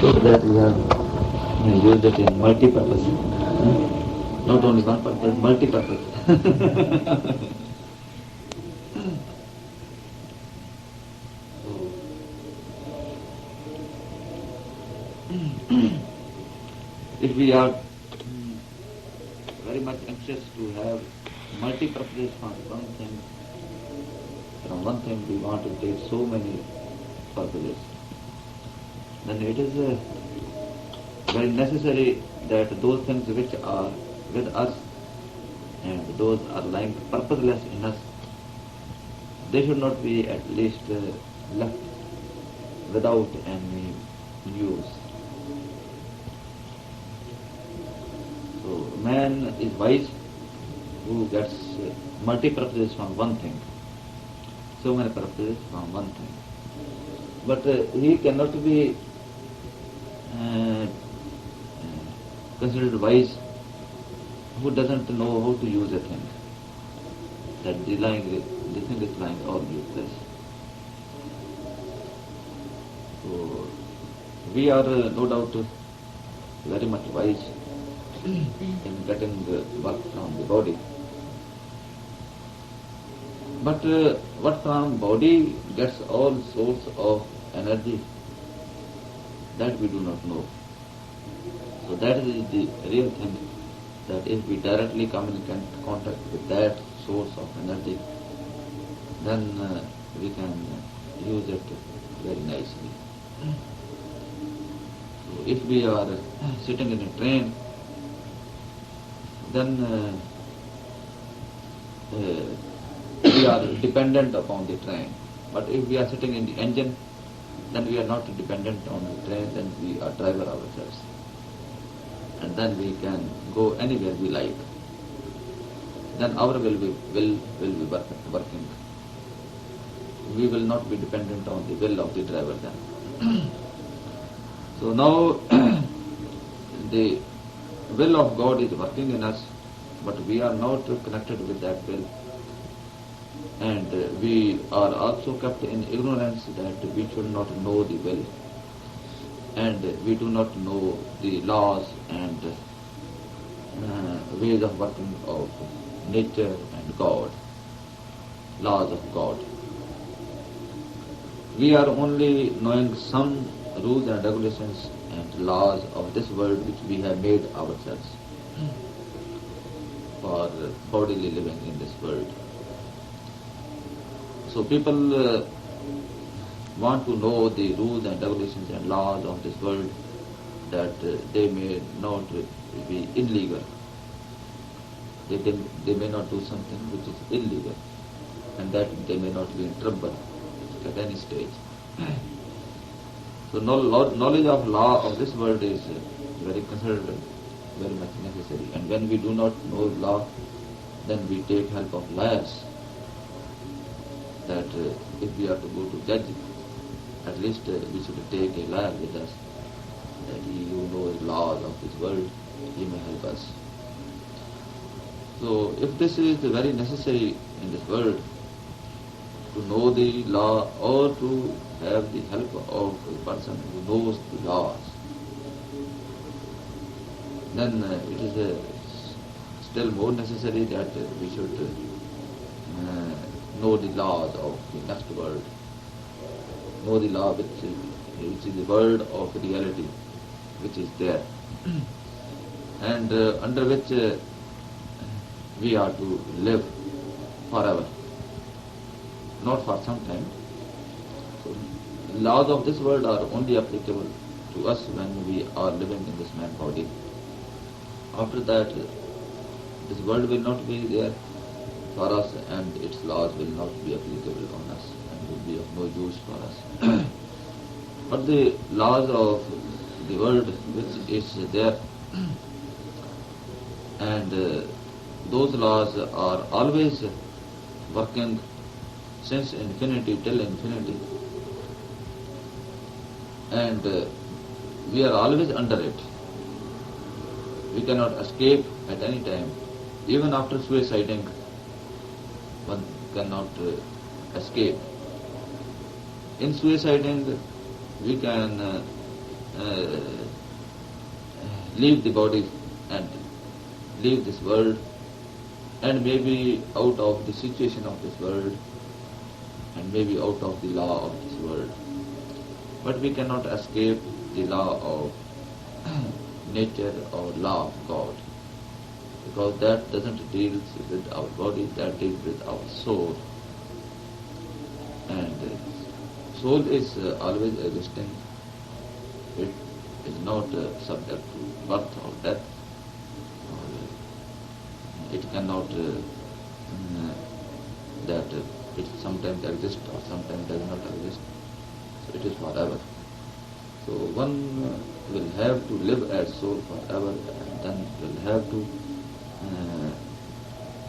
so that we have used it in multi-purpose. Not only one purpose, multi-purpose. If we are very much anxious to have multi-purposes from one thing we want to take so many purposes, then it is very necessary that those things which are with us and those are lying purposeless in us, they should not be at least left without any use. So man is wise who gets multi-purposes from one thing, so many purposes from one thing. But he cannot be considered wise who doesn't know how to use a thing. That the thing is lying all useless. So we are no doubt very much wise in getting the work from the body. But what from body gets all source of energy, that we do not know. So that is the real thing, that if we directly come in contact with that source of energy, then we can use it very nicely. So if we are sitting in a train, then we are dependent upon the train. But if we are sitting in the engine, then we are not dependent on the train, then we are driver ourselves. And then we can go anywhere we like. Then our will be working. We will not be dependent on the will of the driver then. So now the will of God is working in us, but we are not connected with that will. And we are also kept in ignorance that we should not know the will. And we do not know the laws and ways of working of nature and God, laws of God. We are only knowing some rules and regulations and laws of this world which we have made ourselves for bodily living in this world. So people want to know the rules and regulations and laws of this world, that they may not be illegal. They may not do something which is illegal, and that they may not be in trouble at any stage. So knowledge of law of this world is very considerable, very much necessary. And when we do not know law, then we take help of lawyers. That if we are to go to judge, at least we should take a lawyer with us, that he who knows laws of this world, he may help us. So if this is very necessary in this world, to know the law or to have the help of a person who knows the laws, then it is still more necessary that we should know the laws of the next world, know the law which is the world of reality, which is there, and under which we are to live forever, not for some time. So, laws of this world are only applicable to us when we are living in this man body. After that, this world will not be there for us, and its laws will not be applicable on us and will be of no use for us. But the laws of the world which is there, and those laws are always working since infinity till infinity, and we are always under it. We cannot escape at any time. Even after suiciding, one cannot escape. In suiciding, we can uh, leave the body and leave this world, and maybe out of the situation of this world, and maybe out of the law of this world. But we cannot escape the law of nature or law of God, because that doesn't deal with our body, that deals with our soul. And soul is always existing. It is not subject to birth or death. It cannot that it sometimes exists or sometimes does not exist. So it is forever. So one will have to live as soul forever, and then will have to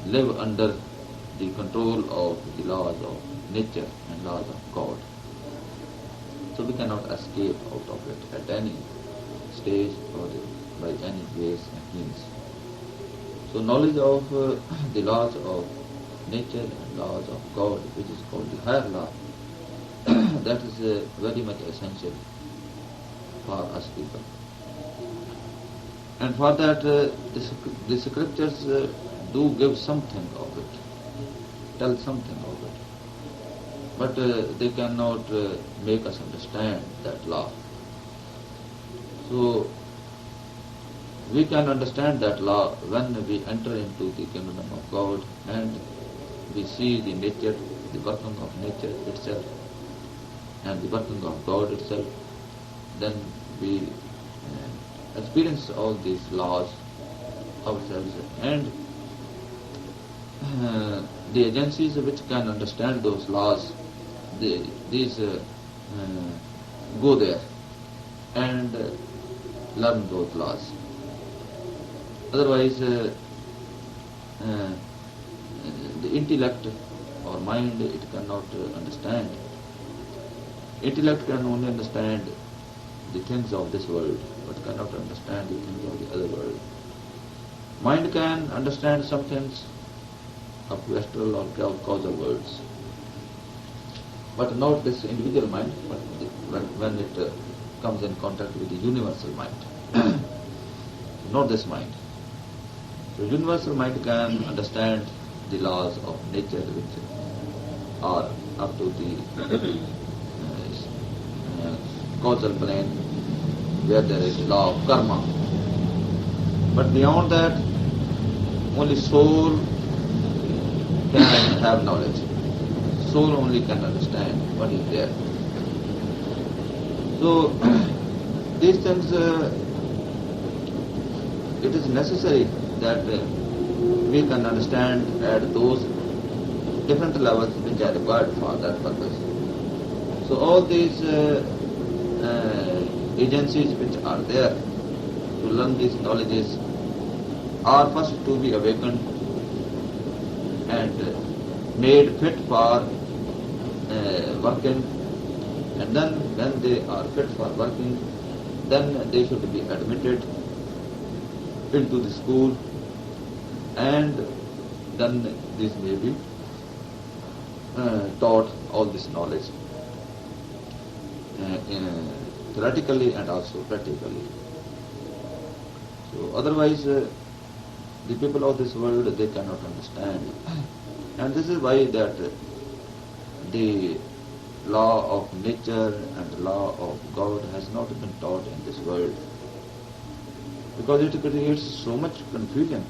live under the control of the laws of nature and laws of God. So we cannot escape out of it at any stage or by any ways and means. So knowledge of the laws of nature and laws of God, which is called the higher law, that is very much essential for us people. And for that, the scriptures do give something of it, tell something of it. But they cannot make us understand that law. So we can understand that law when we enter into the kingdom of God and we see the nature, the working of nature itself and the working of God itself. Then we experience all these laws ourselves, and the agencies which can understand those laws, these go there and learn those laws. Otherwise, the intellect or mind, it cannot understand. Intellect can only understand the things of this world, but cannot understand the things of the other world. Mind can understand some things of astral or causal worlds, but not this individual mind, but when it comes in contact with the universal mind, not this mind. So universal mind can understand the laws of nature which are up to the causal plane, where there is law of karma. But beyond that, only soul can have knowledge. Soul only can understand what is there. So these things, it is necessary that we can understand at those different levels which are required for that purpose. So all these agencies which are there to learn these knowledges are first to be awakened and made fit for working, and then when they are fit for working, then they should be admitted into the school, and then this may be taught all this knowledge theoretically and also practically. So otherwise the people of this world, they cannot understand. And this is why that the law of nature and law of God has not been taught in this world, because it creates so much confusion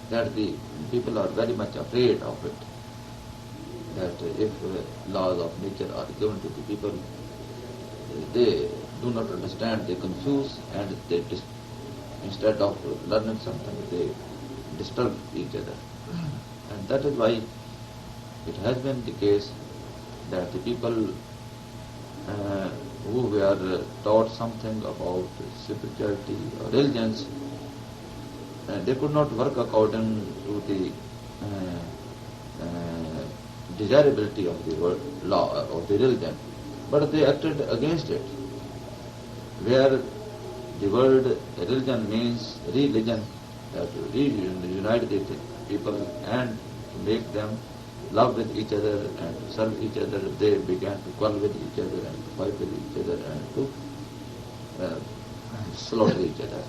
that the people are very much afraid of it, that if laws of nature are given to the people, they do not understand, they confuse, and they instead of learning something, they disturb each other. And that is why it has been the case that the people who were taught something about spirituality or religions, they could not work according to the desirability of the word law of the religion, but they acted against it. Where the word religion means religion, that unite the people and to make them love with each other and to serve each other, they began to quarrel with each other and to fight with each other and to slaughter each other.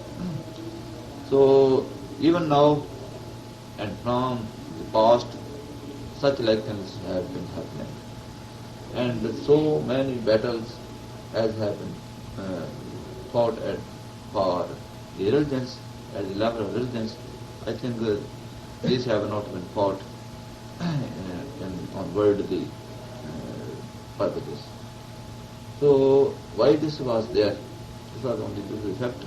So even now and from the past, such like things have been happening. And so many battles as have been fought for the religions, at the level of religions. I think these have not been fought on worldly purposes. So why this was there? This was only due to the fact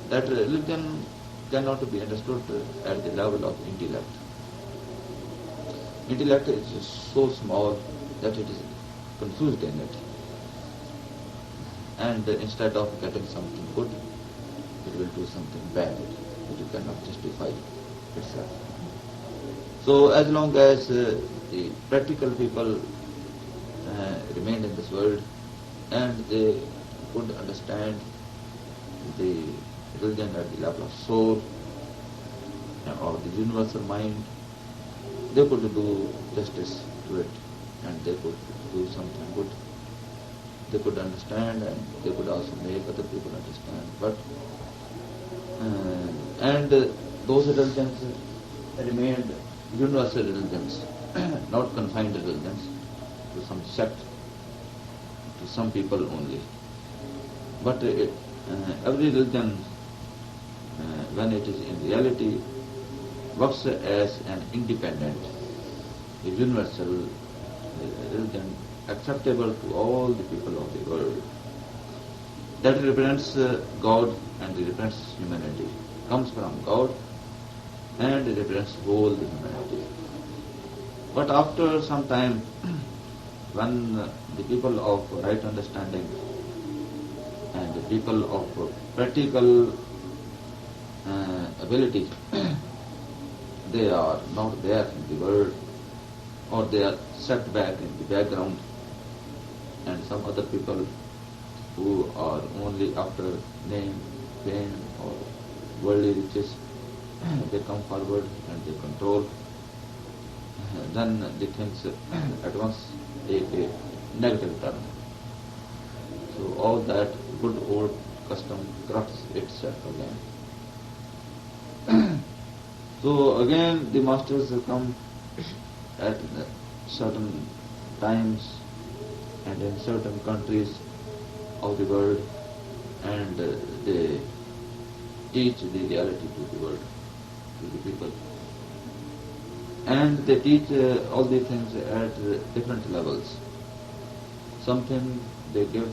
that religion cannot be understood at the level of intellect. Intellect is so small that it is confused in it. And instead of getting something good, it will do something bad, which it cannot justify itself. So as long as the practical people remained in this world and they could understand the religion at the level of soul or the universal mind, they could do justice to it and they could do something good. They could understand and they could also make other people understand. But and those religions remained universal religions, not confined religions to some sect, to some people only. But every religion, when it is in reality, works as an independent, a universal religion acceptable to all the people of the world. That represents God and represents humanity, comes from God and represents whole humanity. But after some time, when the people of right understanding and the people of practical ability, they are not there in the world, or they are set back in the background, and some other people who are only after name, fame or worldly riches, they come forward and they control, then the things at once take a negative turn. So all that good old custom corrupts itself again. So again the masters come at certain times and in certain countries of the world, and they teach the reality to the world, to the people. And they teach all these things at different levels. Something they give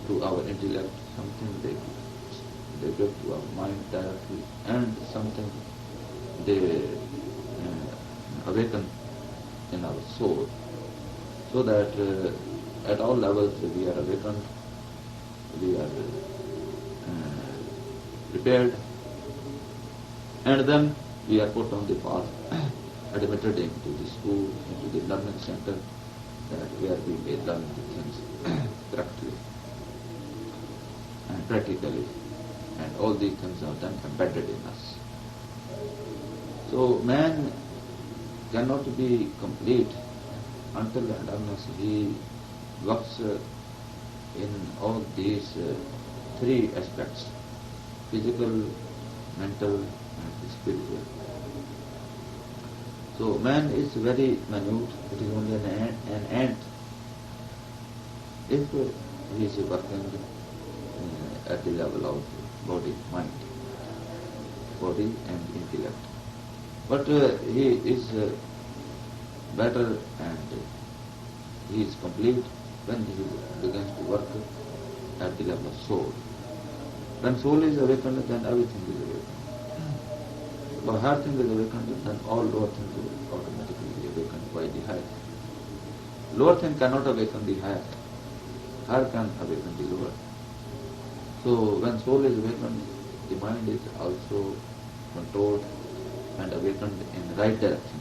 to our intellect, something they give to our mind directly, and something they awaken in our soul, so that at all levels we are awakened, we are prepared, and then we are put on the path, admitted into the school, into the learning center, where we may learn the things correctly and practically, and all these things are then embedded in us. So man cannot be complete until and unless he works in all these three aspects: physical, mental and spiritual. So man is very minute, it is only an ant. If he is working at the level of body, mind, body and intellect. But he is better and he is complete when he begins to work at the level of soul. When soul is awakened, then everything is awakened. When higher thing is awakened, then all lower things will automatically be awakened by the higher. Lower thing cannot awaken the higher. Higher can awaken the lower. So when soul is awakened, the mind is also controlled and awakened in the right direction.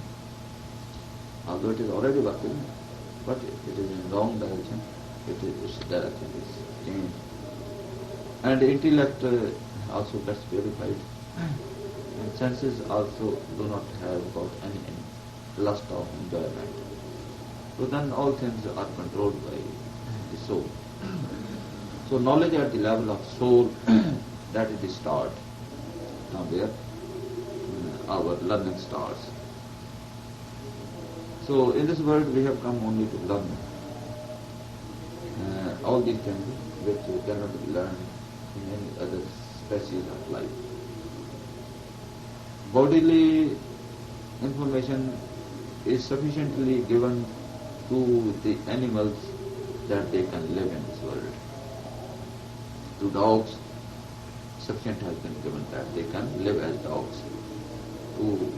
Although it is already working, but it is in wrong direction, its direction is changed. And the intellect also gets purified. And senses also do not have got any lust of enjoyment. So then all things are controlled by the soul. So knowledge at the level of soul, that is the start. Now where our learning starts. So in this world we have come only to learn all these things which cannot be learned in any other species of life. Bodily information is sufficiently given to the animals that they can live in this world. To dogs, sufficient has been given that they can live as dogs. To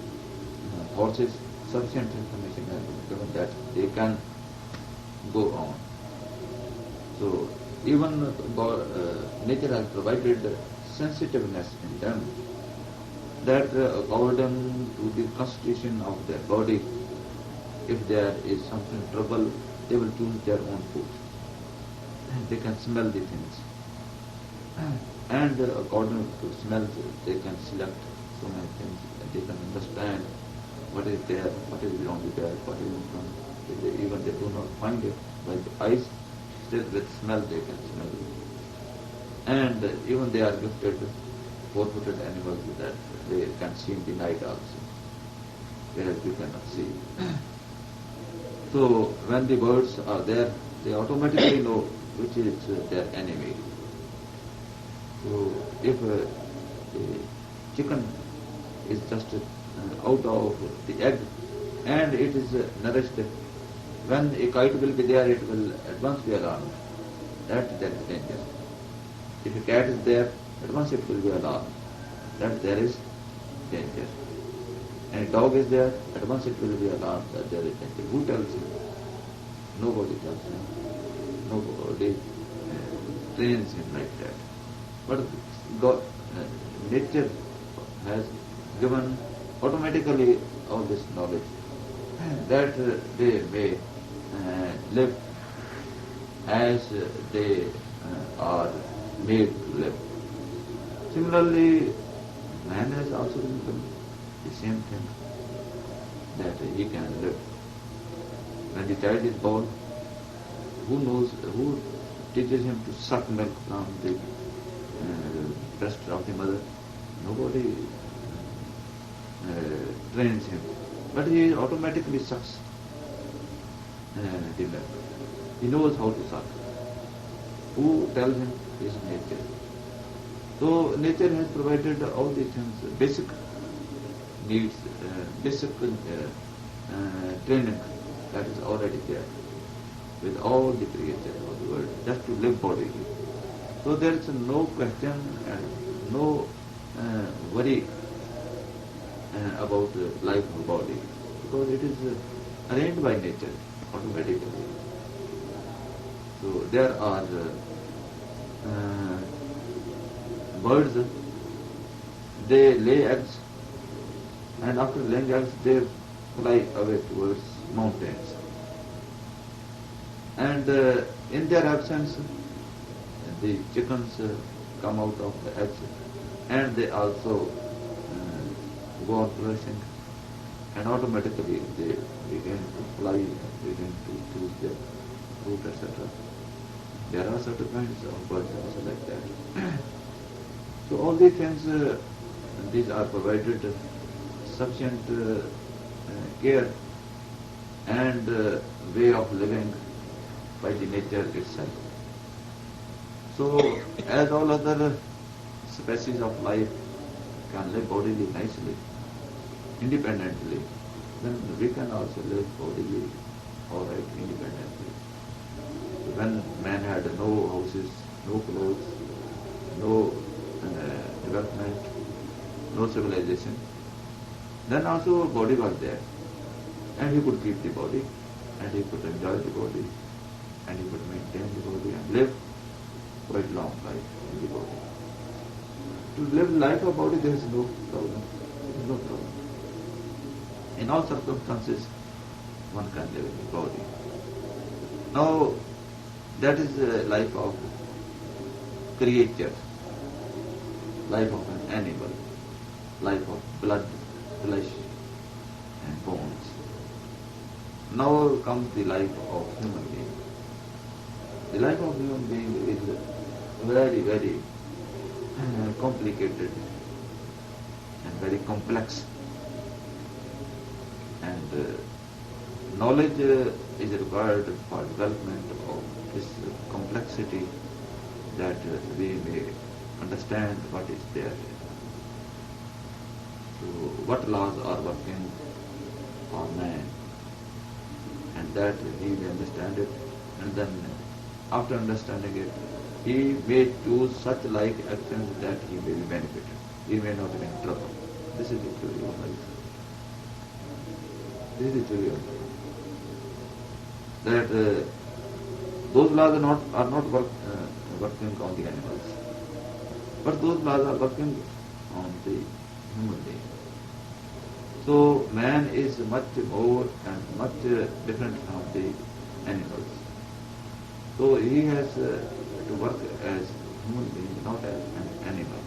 horses, sufficient information has been given that they can go on. So even nature has provided sensitiveness in them that according to the constitution of their body, if there is something trouble, they will choose their own food. They can smell the things. And according to smells, they can select so many things. They can understand what is there, what is wrong with there, what is in front. Even they do not find it by the eyes, still with smell they can smell it. And even they are gifted four-footed animals that they can see in the night also, whereas we cannot see. So when the birds are there, they automatically know which is their enemy. So if a chicken is just out of the egg and it is nourished, when a kite will be there, it will at once be alarmed. That there is danger. If a cat is there, at once it will be alarmed. That there is danger. And a dog is there, at once it will be alarmed that there is danger. Who tells him? Nobody tells him. Nobody trains him like that. But God, nature has given automatically all this knowledge that they may live as they are made to live. Similarly, man has also been given the same thing, that he can live. When the child is born, who teaches him to suck milk from the breast of the mother? Nobody trains him, but he automatically sucks the milk. He knows how to suck. Who tells him? Is nature. So nature has provided all these things, basic needs, basic training that is already there with all the creatures of the world, just to live bodily. So there is no question and no worry about life of body, because it is arranged by nature automatically. So there are birds, they lay eggs, and after laying eggs they fly away towards mountains. And in their absence, the chickens come out of the eggs, and they also go on flourishing, and automatically they begin to fly, begin to choose their food, etc. There are certain kinds of birds also like that. So all these things, these are provided sufficient care and way of living by the nature itself. So as all other species of life can live bodily nicely, independently, then we can also live bodily all right independently. When man had no houses, no clothes, no development, no civilization, then also body was there, and he could keep the body, and he could enjoy the body, and he could maintain the body and live quite long life in the body. To live life of body, there is no problem. There is no problem. In all circumstances, one can live in the body. Now, that is the life of creature, life of an animal, life of blood, flesh and bones. Now comes the life of human being. The life of human being is very, very complicated and very complex. And knowledge is required for development of this complexity, that we may understand what is there. So what laws are working for man, and that he may understand it, and then after understanding it, he may choose such like actions that he may be benefited. He may not be in trouble. This is the theory of life. This is the theory of life. That those laws are not working on the animals, but those laws are working on the human being. So man is much more and much different from the animals. So he has to work as human being, not as an animal.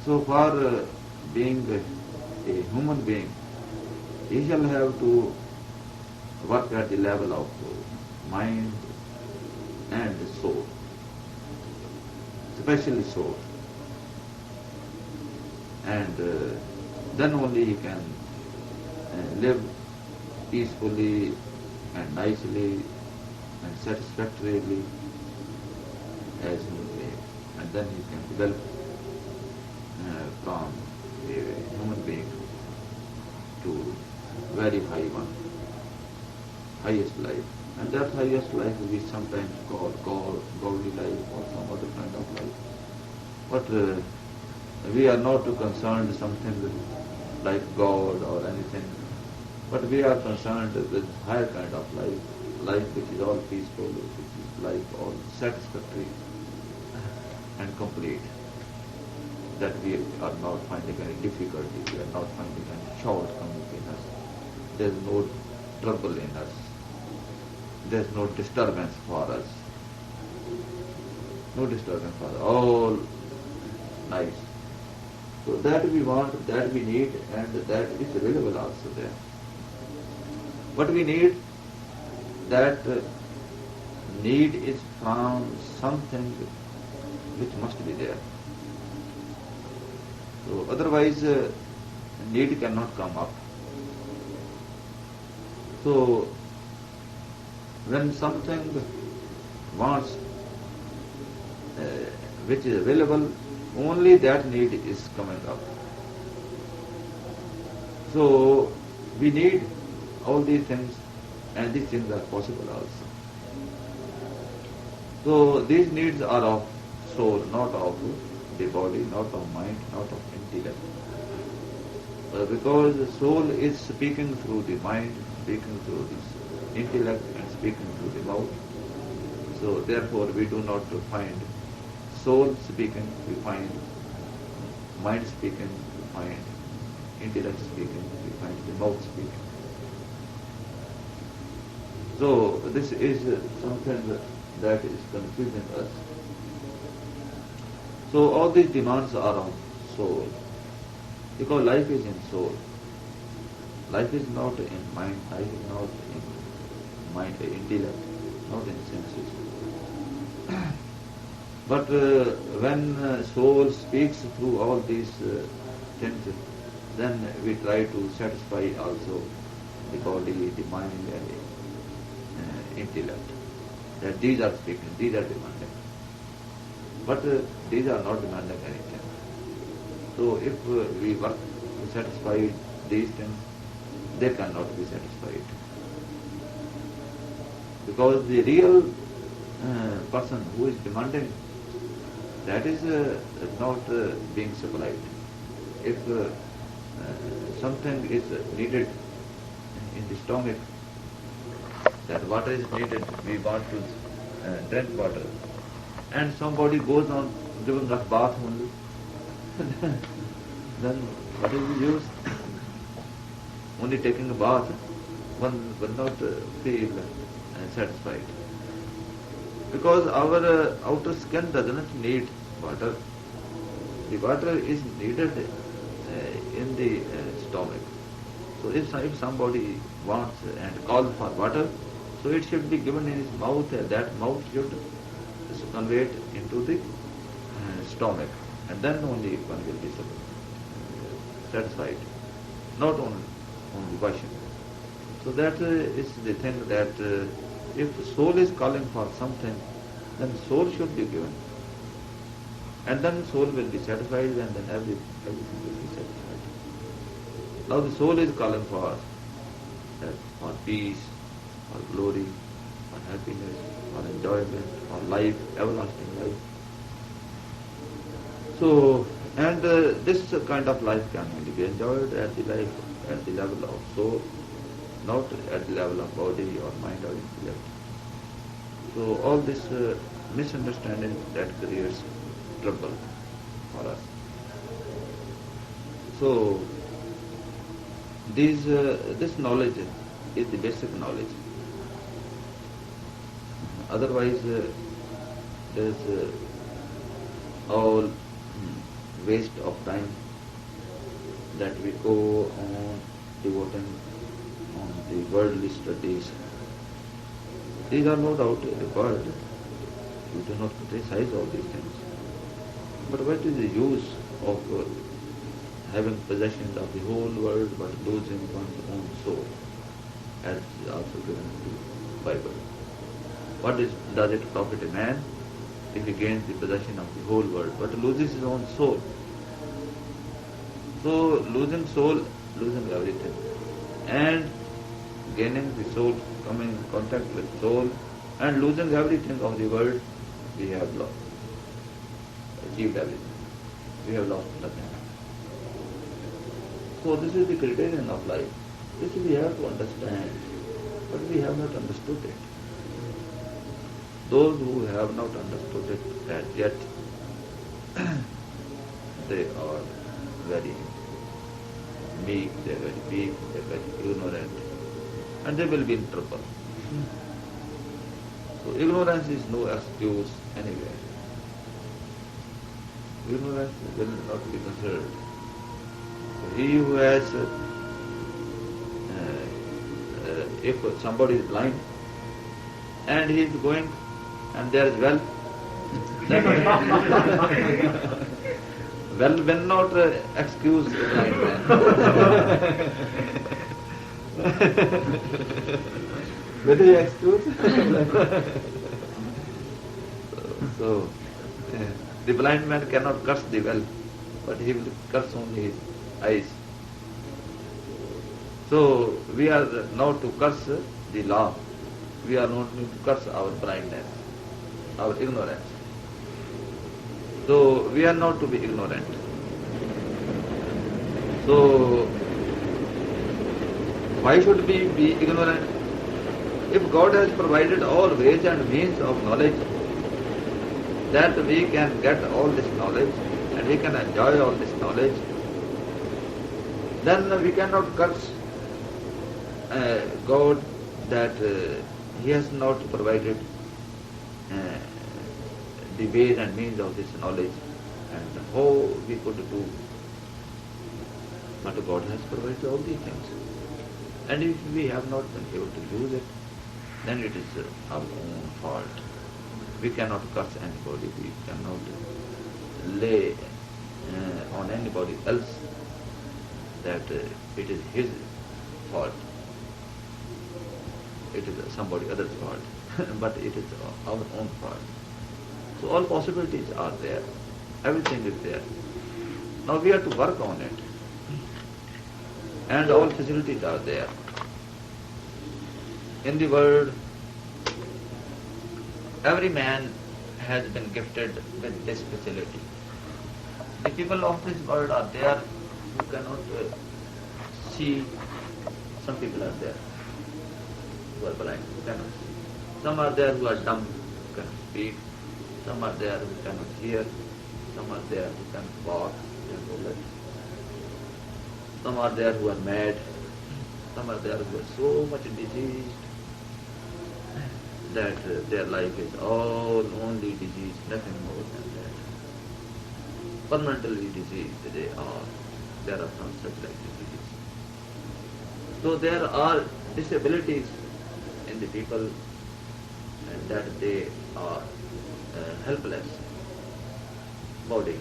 So for being a human being, he shall have to work at the level of mind and soul, especially soul. And then only he can live peacefully and nicely and satisfactorily as human being. And then he can develop from a human being to very high one, highest life. And that highest life we sometimes call godly life or some other kind of life. But we are not concerned something like God or anything, but we are concerned with higher kind of life which is all peaceful, which is life all satisfactory and complete. That we are not finding any difficulty, we are not finding any shortcomings in us. There is no trouble in us. There is no disturbance for us. No disturbance for us. All nice. So that we want, that we need, and that is available also there. But we need, that need is from something which must be there. So otherwise need cannot come up. So when something wants which is available, only that need is coming up. So we need all these things, and these things are possible also. So these needs are of soul, not of the body, not of mind, not of intellect. Because the soul is speaking through the mind, speaking through the intellect, and speaking through the mouth. So therefore we do not find soul speaking, we find mind speaking, we find intellect speaking, we find the mouth speaking. So this is something that is confusing us. So all these demands are on soul, because life is in soul. Life is not in mind, life is not in mind, intellect, not in senses. But when soul speaks through all these things, then we try to satisfy also the body, the mind, and the intellect. That these are speaking, these are demanding. But these are not demanding anything. So if we work to satisfy these things, they cannot be satisfied. Because the real person who is demanding, that is not being supplied. If something is needed in the stomach, that water is needed, we want to drink water, and somebody goes on giving us bath only, then what is the use? Only taking a bath, one will not feel satisfied. Because our outer skin doesn't need water. The water is needed in the stomach. So if somebody wants and calls for water, so it should be given in his mouth, that mouth should conveyed into the stomach, and then only one will be satisfied, not only washing. So that is the thing that if soul is calling for something, then soul should be given. And then soul will be satisfied, and then everything will be satisfied. Now the soul is calling for peace, for glory, for happiness, for enjoyment, for life, everlasting life. So, and this kind of life can only be enjoyed at the level of soul, not at the level of body or mind or intellect. So all this misunderstanding that creates trouble for us. So this knowledge is the basic knowledge. Otherwise, there is all waste of time that we go on devoting on the worldly studies. These are no doubt the word. We do not criticize all these things. But what is the use of having possession of the whole world but losing one's own soul, as is also given in the Bible? What does it profit a man if he gains the possession of the whole world but loses his own soul? So losing soul, losing everything, and gaining the soul, coming in contact with soul, and losing everything of the world, we have lost, achieved everything. We have lost nothing. So this is the criterion of life. This we have to understand, but we have not understood it. Those who have not understood it as yet, they are very meek, they are very weak, they are very ignorant, and they will be in trouble. So ignorance is no excuse anywhere. Ignorance will not be considered. So he who has, if somebody is blind and he is going and there is well, then well will not excuse the blind man. Will he excuse? So the blind man cannot curse the well, but he will curse only his eyes. So we are not to curse the law. We are not to curse our blindness, our ignorance. So we are not to be ignorant. So why should we be ignorant? If God has provided all ways and means of knowledge, that we can get all this knowledge and we can enjoy all this knowledge, then we cannot curse God that He has not provided the ways and means of this knowledge and how we could do. But God has provided all these things. And if we have not been able to use it, then it is our own fault. We cannot curse anybody, we cannot lay on anybody else that it is his fault. It is somebody else's fault, but it is our own fault. So all possibilities are there, everything is there. Now we have to work on it, and all facilities are there. In the world, every man has been gifted with this facility. The people of this world are there who cannot see. Some people are there who are blind, who cannot see. Some are there who are dumb, who cannot speak. Some are there who cannot hear. Some are there who cannot walk, and go left. Some are there who are mad. Some are there who are so much diseased that their life is all only disease, nothing more than that. Permanently diseased they are. There are some such like diseases. So there are disabilities in the people, and that they are helpless body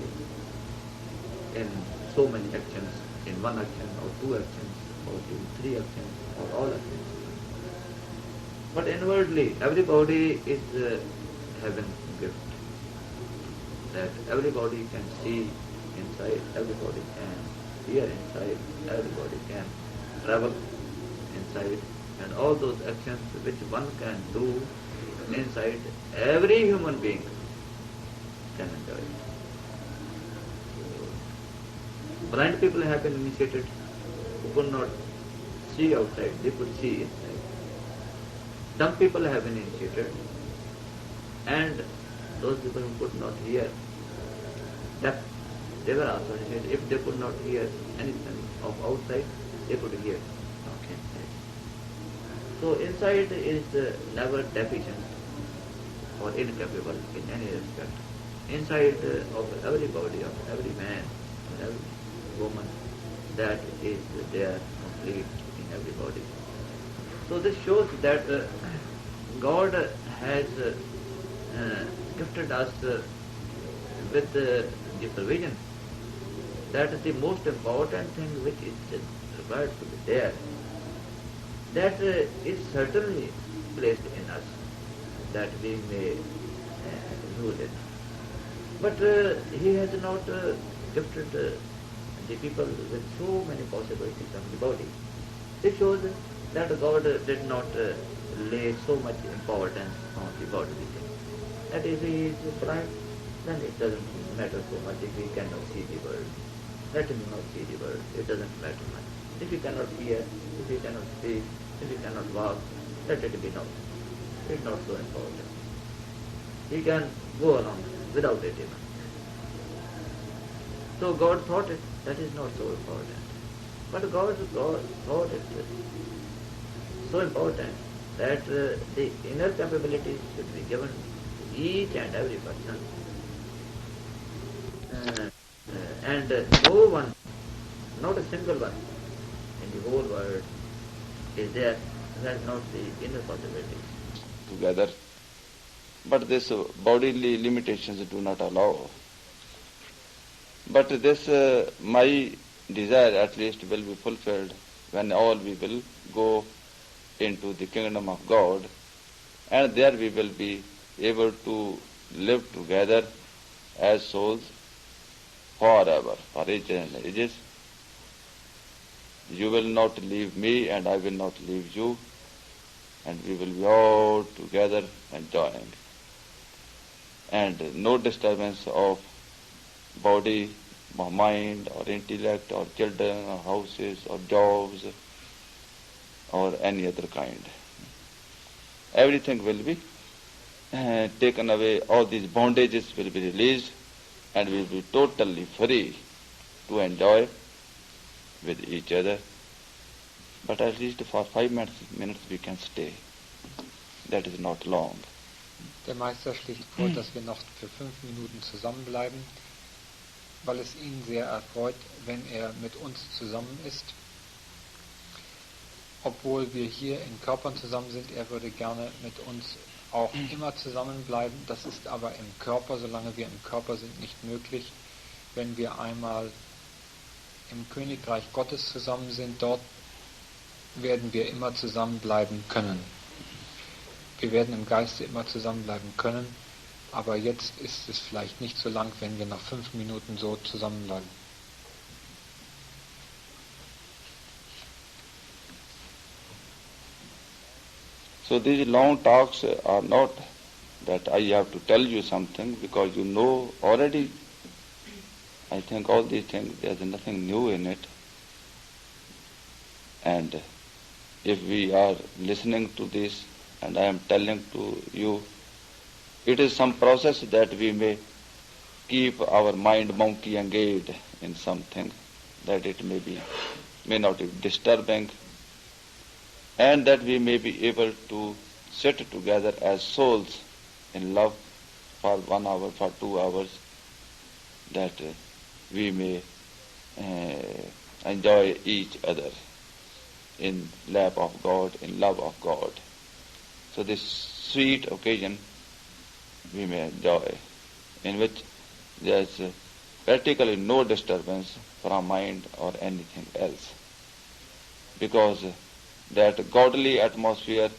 in so many actions, in one action or two actions or in three actions or all actions. But inwardly, everybody is having gift. That everybody can see inside, everybody can hear inside, everybody can travel inside, and all those actions which one can do inside, every human being can enjoy it. Blind people have been initiated who could not see outside, they could see inside. Dumb people have been initiated, and those people who could not hear, deaf, they were also initiated. If they could not hear anything of outside, they could hear of inside. So inside is never deficient or incapable in any respect. Inside of every body, of every man, of every woman, that is there complete in every body. So this shows that God has gifted us with the provision that the most important thing which is required to be there, that is certainly placed in us, that we may use it. But He has not gifted the people with so many possibilities of the body. This shows that God did not lay so much importance on the bodily thing. That if He is blind, then it doesn't matter so much if He cannot see the world. Let Him not see the world, it doesn't matter much. If He cannot hear, if He cannot speak, if He cannot walk, let it be known. It's not so important. He can go along without it even. So God thought it, that is not so important. But God thought it so important that the inner capabilities should be given to each and every person. And no one, not a single one in the whole world is there who has not the inner possibilities. Together, but this bodily limitations do not allow. But this, my desire at least will be fulfilled when all we will go into the kingdom of God, and there we will be able to live together as souls forever, for ages and ages. You will not leave me and I will not leave you, and we will be all together enjoying. And no disturbance of body, or mind, or intellect, or children, or houses, or jobs, or any other kind. Everything will be taken away, all these bondages will be released, and we will be totally free to enjoy with each other. But at least for 5 minutes we can stay. That is not long. Der Meister schlägt vor, dass wir noch für 5 Minuten zusammenbleiben, weil es ihn sehr erfreut, wenn er mit uns zusammen ist. Obwohl wir hier in Körpern zusammen sind, er würde gerne mit uns auch immer zusammenbleiben. Das ist aber im Körper, solange wir im Körper sind, nicht möglich. Wenn wir einmal im Königreich Gottes zusammen sind, dort werden wir immer zusammenbleiben können. Wir werden im Geiste immer zusammenbleiben können, aber jetzt ist es vielleicht nicht so lang, wenn wir nach 5 Minuten so zusammenbleiben. So these long talks are not that I have to tell you something, because you know already. I think all these things, there is nothing new in it. And if we are listening to this, and I am telling to you, it is some process that we may keep our mind monkey engaged in something, that it may not be disturbing, and that we may be able to sit together as souls in love for 1 hour, for 2 hours, that we may enjoy each other in lap of God, in love of God. So this sweet occasion we may enjoy. in which there is practically no disturbance from mind or anything else. Because that godly atmosphere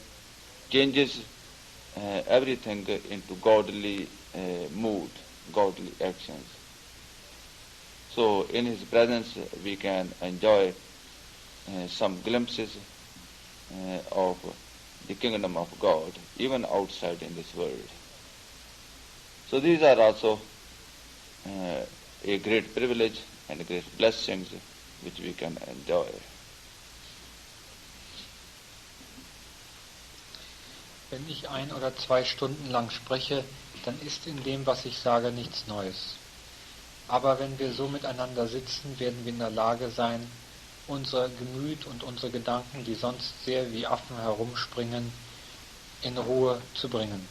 changes everything into godly mood, godly actions. So in his presence we can enjoy some glimpses of the kingdom of God, even outside in this world. So these are also a great privilege and great blessings which we can enjoy. Wenn ich 1 oder 2 Stunden lang spreche, dann ist in dem, was ich sage, nichts Neues. Aber wenn wir so miteinander sitzen, werden wir in der Lage sein, unser Gemüt und unsere Gedanken, die sonst sehr wie Affen herumspringen, in Ruhe zu bringen.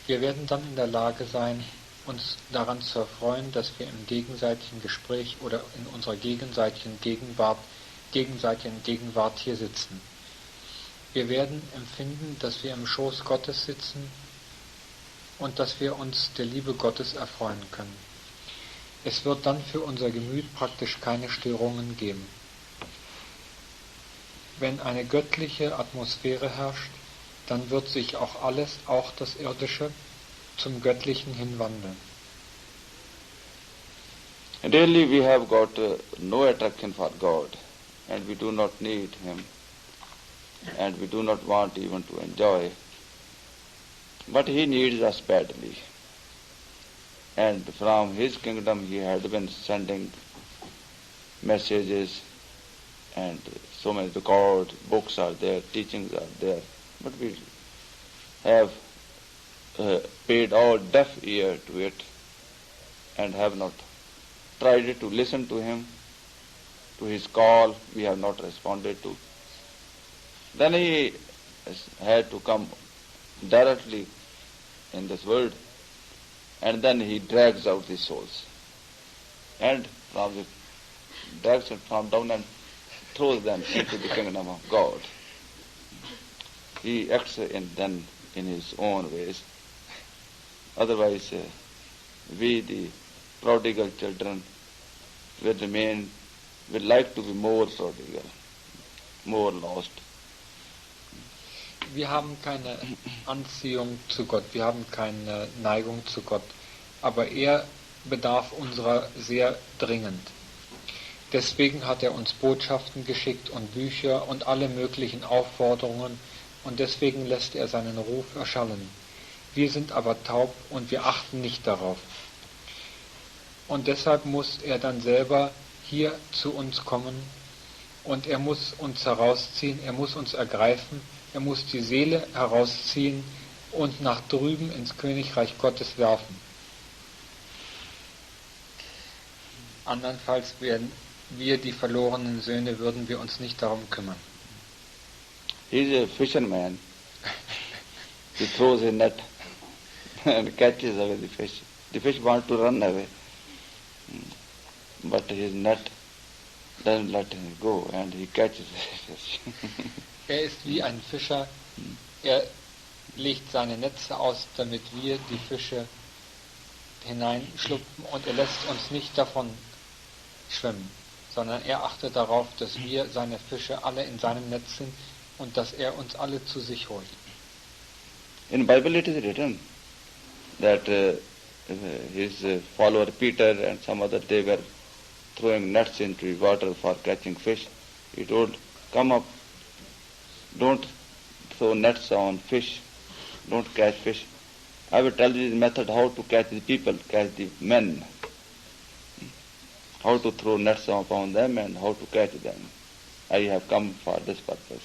Wir werden dann in der Lage sein, uns daran zu erfreuen, dass wir im gegenseitigen Gespräch oder in unserer gegenseitigen Gegenwart hier sitzen. Wir werden empfinden, dass wir im Schoß Gottes sitzen und dass wir uns der Liebe Gottes erfreuen können. Es wird dann für unser Gemüt praktisch keine Störungen geben. Wenn eine göttliche Atmosphäre herrscht, dann wird sich auch alles, auch das Irdische, zum Göttlichen hinwandeln. Really we have got no attraction for God, and we do not need Him, and we do not want even to enjoy. But He needs us badly. And from His kingdom He had been sending messages, and so many records, books are there, teachings are there. But we have paid all deaf ear to it and have not tried to listen to Him, to His call we have not responded to. Then He had to come directly in this world, and then He drags out the souls, and drags it from down and throws them into the kingdom of God. He acts then in His own ways. Otherwise, we, the prodigal children, will like to be more prodigal, more lost. Wir haben keine Anziehung zu Gott, wir haben keine Neigung zu Gott, aber er bedarf unserer sehr dringend. Deswegen hat er uns Botschaften geschickt und Bücher und alle möglichen Aufforderungen, und deswegen lässt er seinen Ruf erschallen. Wir sind aber taub und wir achten nicht darauf. Und deshalb muss er dann selber hier zu uns kommen und er muss uns herausziehen, er muss uns ergreifen, er muss die Seele herausziehen und nach drüben ins Königreich Gottes werfen. Andernfalls werden wir, die verlorenen Söhne, würden wir uns nicht darum kümmern. He is a fisherman. He throws a net and catches away the fish. The fish wants to run away, but his net doesn't let him go, and he catches the fish. Er ist wie ein Fischer. Er legt seine Netze aus, damit wir die Fische hineinschlupfen, und er lässt uns nicht davon schwimmen, sondern er achtet darauf, dass wir, seine Fische, alle in seinem Netz sind und dass er uns alle zu sich holt. In Bible it is written that his follower Peter and some other, they were throwing nets into the water for catching fish. He told, come up, don't throw nets on fish, don't catch fish. I will tell you the method how to catch the people, catch the men, how to throw nets upon them and how to catch them. I have come for this purpose.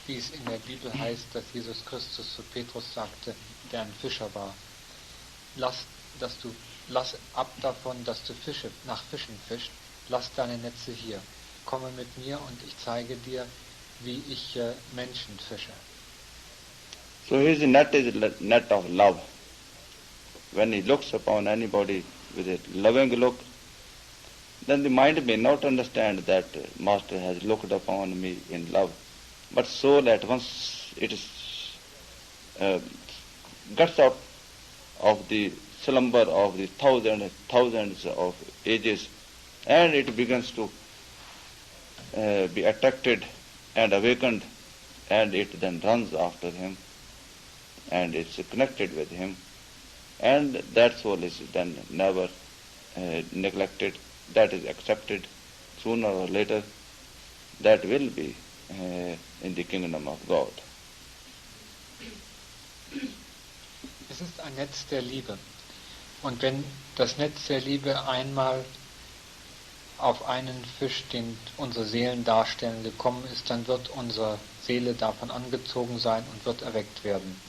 Wie es in der Bibel heißt, dass Jesus Christus zu Petrus sagte, der ein Fischer war, lass ab davon, dass du nach Fischen fischst, lass deine Netze hier, komme mit mir und ich zeige dir, wie ich Menschen fische. So his net is a net of love. When he looks upon anybody with a loving look, then the mind may not understand that Master has looked upon me in love. But soul at once it is guts out of the slumber of the thousands of ages, and it begins to be attracted and awakened, and it then runs after him and is connected with him, and that soul is then never neglected, that is accepted sooner or later, that will be in the kingdom of God. Es ist ein Netz der Liebe. Und wenn das Netz der Liebe einmal auf einen Fisch, den unsere Seelen darstellen, gekommen ist, dann wird unsere Seele davon angezogen sein und wird erweckt werden.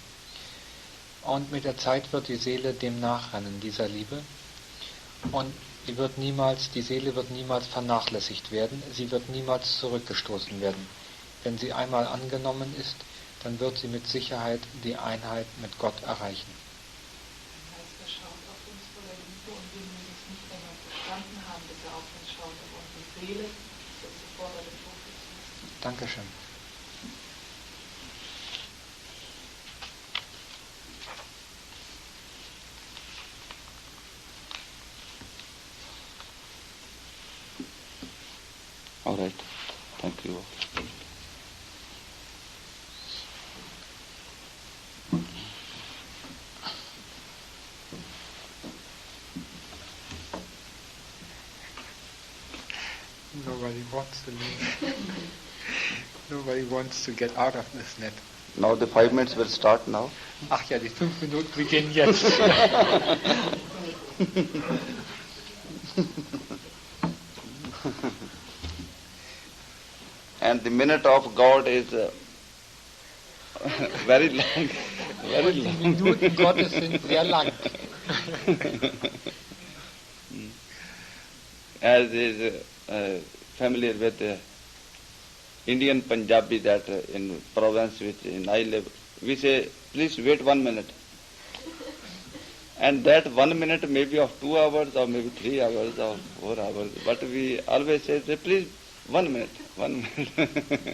Und mit der Zeit wird die Seele dem nachrennen, dieser Liebe. Und die Seele wird niemals vernachlässigt werden, sie wird niemals zurückgestoßen werden. Wenn sie einmal angenommen ist, dann wird sie mit Sicherheit die Einheit mit Gott erreichen. Das heißt, er schaut auf uns voller Liebe und wir müssen es nicht einmal verstanden haben, dass er auf uns schaut, aber unsere Seele wird sofort an den Tod gesetzt. Dankeschön. All right. Thank you. Nobody wants to leave. Nobody wants to get out of this net. Now the 5 minutes will start now. Ach ja, die 5 Minuten beginnen jetzt. And the minute of God is very long. Very Die long. Minuten Gottes sind sehr lang. As is familiar with Indian Punjabi, that in province which in I live, we say, please wait 1 minute. And that 1 minute may be of 2 hours or maybe 3 hours or 4 hours. But we always say, please 1 minute, 1 minute.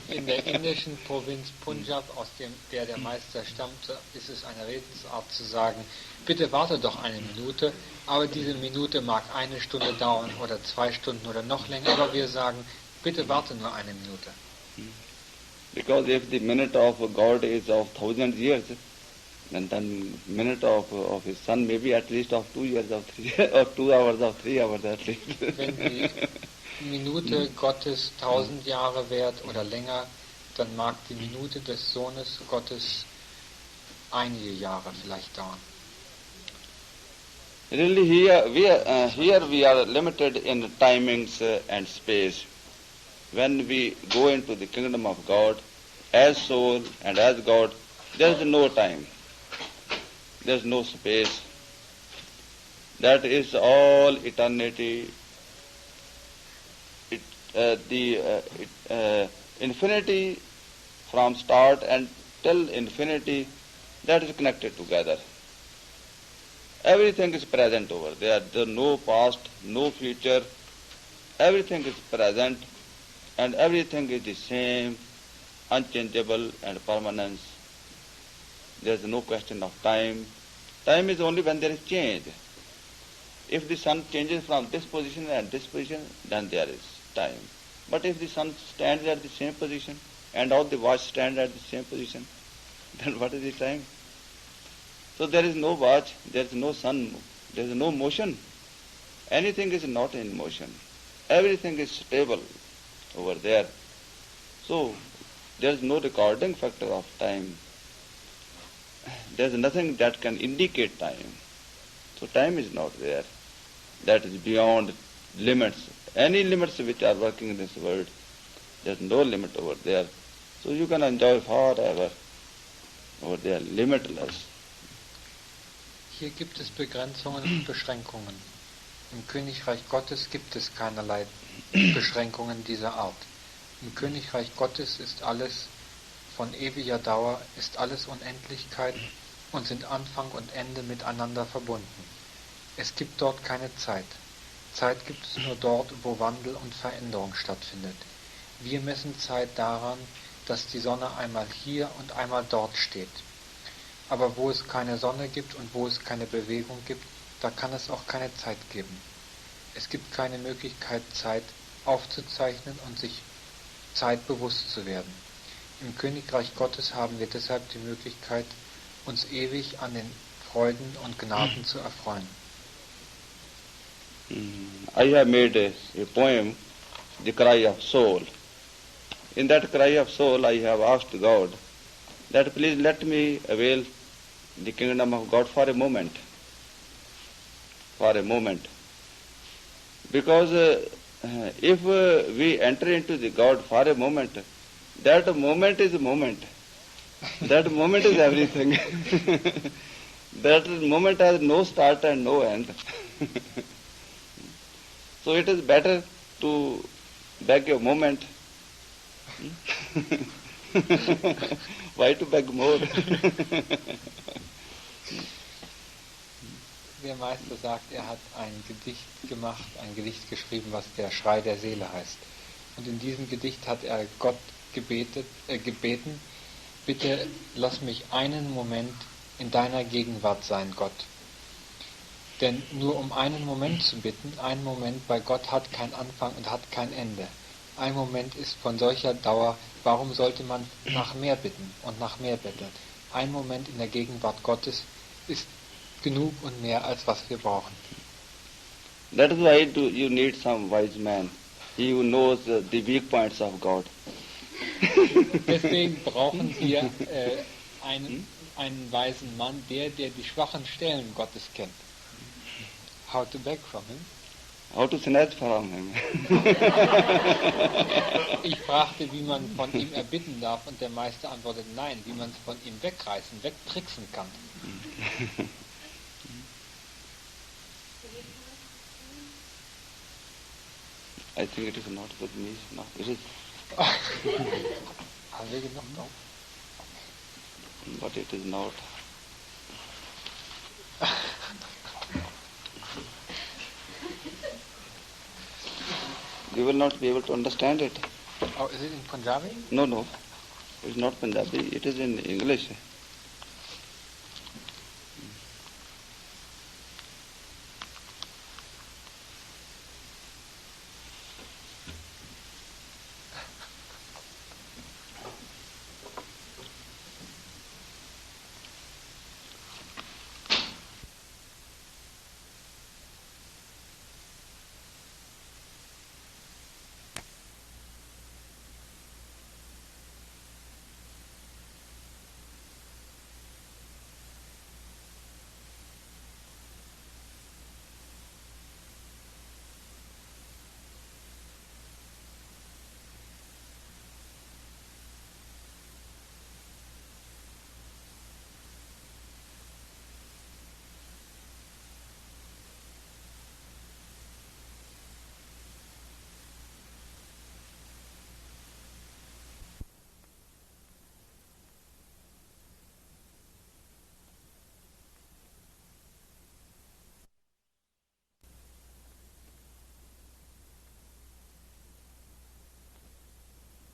In der indischen Provinz Punjab, aus der Meister stammte, ist es eine Redensart zu sagen, bitte warte doch 1 Minute, aber diese Minute mag 1 Stunde dauern oder 2 Stunden oder noch länger, aber wir sagen, bitte warte nur 1 Minute. Because if the minute of God is of 1000 years, then minute of his son may be at least of 2 years or 3 or 2 hours or 3 hours at least. Wenn die Minute Gottes 1000 Jahre währt oder länger, dann mag die Minute des Sohnes Gottes einige Jahre vielleicht dauern. Really, here we are limited in timings and space. When we go into the kingdom of God, as soul and as God, there is no time. There is no space. That is all eternity. Infinity from start and till infinity, that is connected together. Everything is present over there. There is no past, no future. Everything is present and everything is the same, unchangeable and permanence. There is no question of time. Time is only when there is change. If the sun changes from this position and this position, then there is time. But if the sun stands at the same position and all the watch stand at the same position, then what is the time? So there is no watch, there is no sun, there is no motion. Anything is not in motion. Everything is stable over there. So there is no recording factor of time. There is nothing that can indicate time. So time is not there. That is beyond limits. Any limits which are working in this world, there is no limit over there. So you can enjoy forever over there, limitless. Hier gibt es Begrenzungen und Beschränkungen. Im Königreich Gottes gibt es keinerlei Beschränkungen dieser Art. Im Königreich Gottes ist alles von ewiger Dauer, ist alles Unendlichkeit und sind Anfang und Ende miteinander verbunden. Es gibt dort keine Zeit. Zeit gibt es nur dort, wo Wandel und Veränderung stattfindet. Wir messen Zeit daran, dass die Sonne einmal hier und einmal dort steht. Aber wo es keine Sonne gibt und wo es keine Bewegung gibt, da kann es auch keine Zeit geben. Es gibt keine Möglichkeit, Zeit aufzuzeichnen und sich Zeit bewusst zu werden. Im Königreich Gottes haben wir deshalb die Möglichkeit, uns ewig an den Freuden und Gnaden zu erfreuen. I have made a poem, The Cry of Soul. In that cry of soul I have asked God that please let me avail the kingdom of God for a moment. For a moment. Because if we enter into the God for a moment, that moment is a moment. That moment is everything. That moment has no start and no end. So it is better to beg a moment. Why to beg more? Der Meister sagt, er hat ein Gedicht gemacht, ein Gedicht geschrieben, was der Schrei der Seele heißt. Und in diesem Gedicht hat er Gott gebeten, bitte lass mich einen Moment in deiner Gegenwart sein, Gott. Denn nur um einen Moment zu bitten, ein Moment bei Gott hat keinen Anfang und hat kein Ende. Ein Moment ist von solcher Dauer, warum sollte man nach mehr bitten und nach mehr betteln? Ein Moment in der Gegenwart Gottes ist genug und mehr, als was wir brauchen. That is why you need some wise man. He who knows the weak points of God. Deswegen brauchen wir einen weisen Mann, der die schwachen Stellen Gottes kennt. How to beg from him? How to snatch from him. Ich fragte, wie man von ihm erbitten darf, und der Meister antwortet, nein, wie man es von ihm wegreißen, wegtricksen kann. I think it is not with me. No, it is. Haben wir genug drauf? But it is not. You will not be able to understand it. Oh, is it in Punjabi? No. It is not Punjabi. It is in English.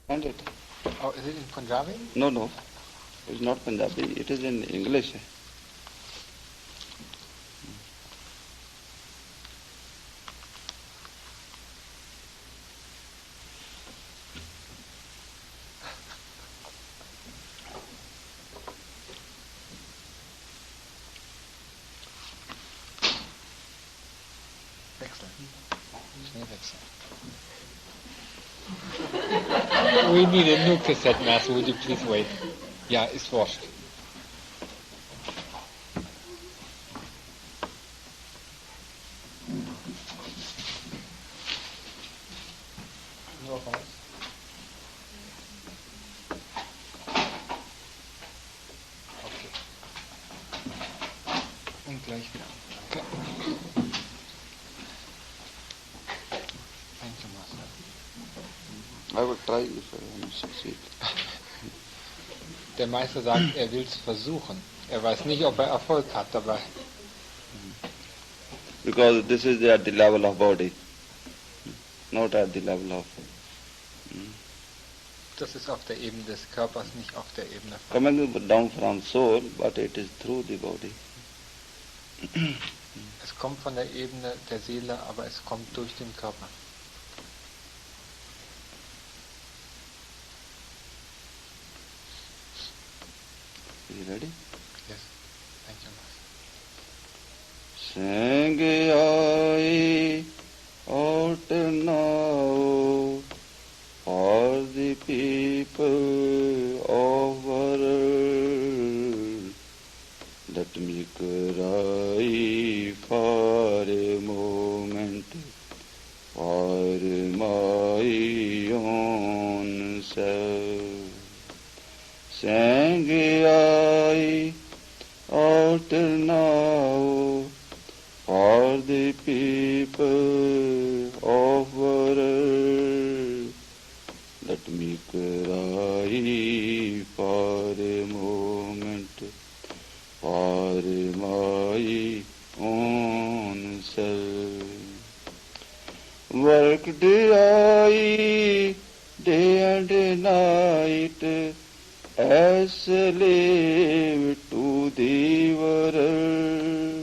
And it. Oh, is it in Punjabi? No. It is not Punjabi. It is in English. Wechseln. Schnell wechseln. We need a new cassette, Master. Would you please wait? Ja, ist wurscht. Nur raus. Okay. Und gleich wieder. Danke. Thank you, Master. I will try if I succeed. Der Meister sagt, er will es versuchen. Er weiß nicht, ob er Erfolg hat dabei. Because this is at the level of body, not at the level of Das ist auf der Ebene des Körpers, nicht auf der Ebene von... Coming down from soul, but it is through the body. Es kommt von der Ebene der Seele, aber es kommt durch den Körper. Are you ready? Yes. Thank you, Singh Master. out now for the people of world. Let me cry for a moment for my own self. Sang I out now for the people of world. Let me cry for a moment for my own self. Worked I day and night as slave to the world.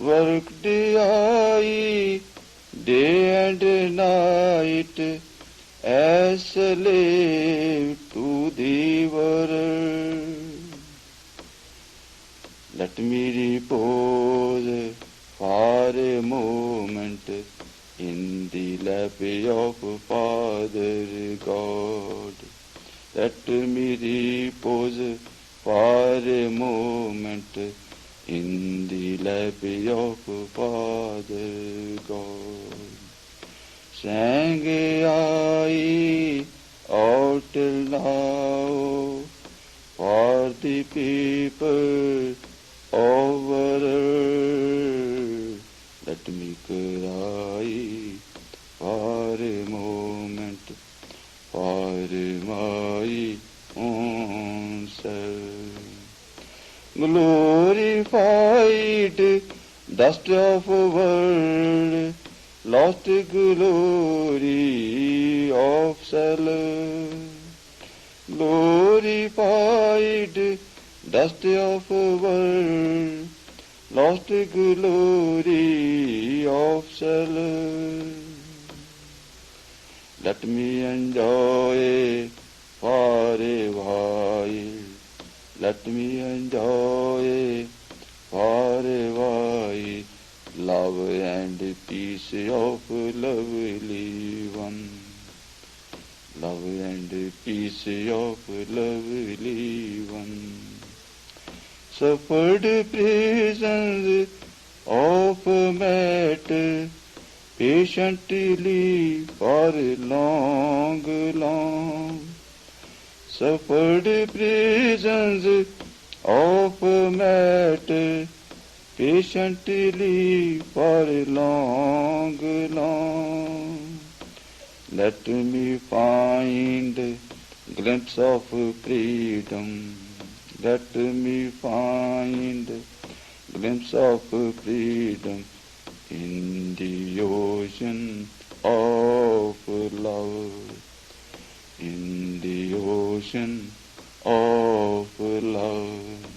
Worked I day and night as slave to the world. Let me repose for a moment in the lap of Father God. Let me repose for a moment in the lap of Father God. Sang I out till now for the people of world. Let me cry for a moment for my own self. Glorified dust of world, lost glory of self. Glorified dust of world, lost glory of self. Let me enjoy for a while. Let me enjoy for a while love and peace of lovely one. Love and peace of lovely one. Suffered prisons of matter patiently for long. Suffered prisons of matter patiently for long. Let me find glimpse of freedom. Let me find glimpse of freedom in the ocean of love. In the ocean of love.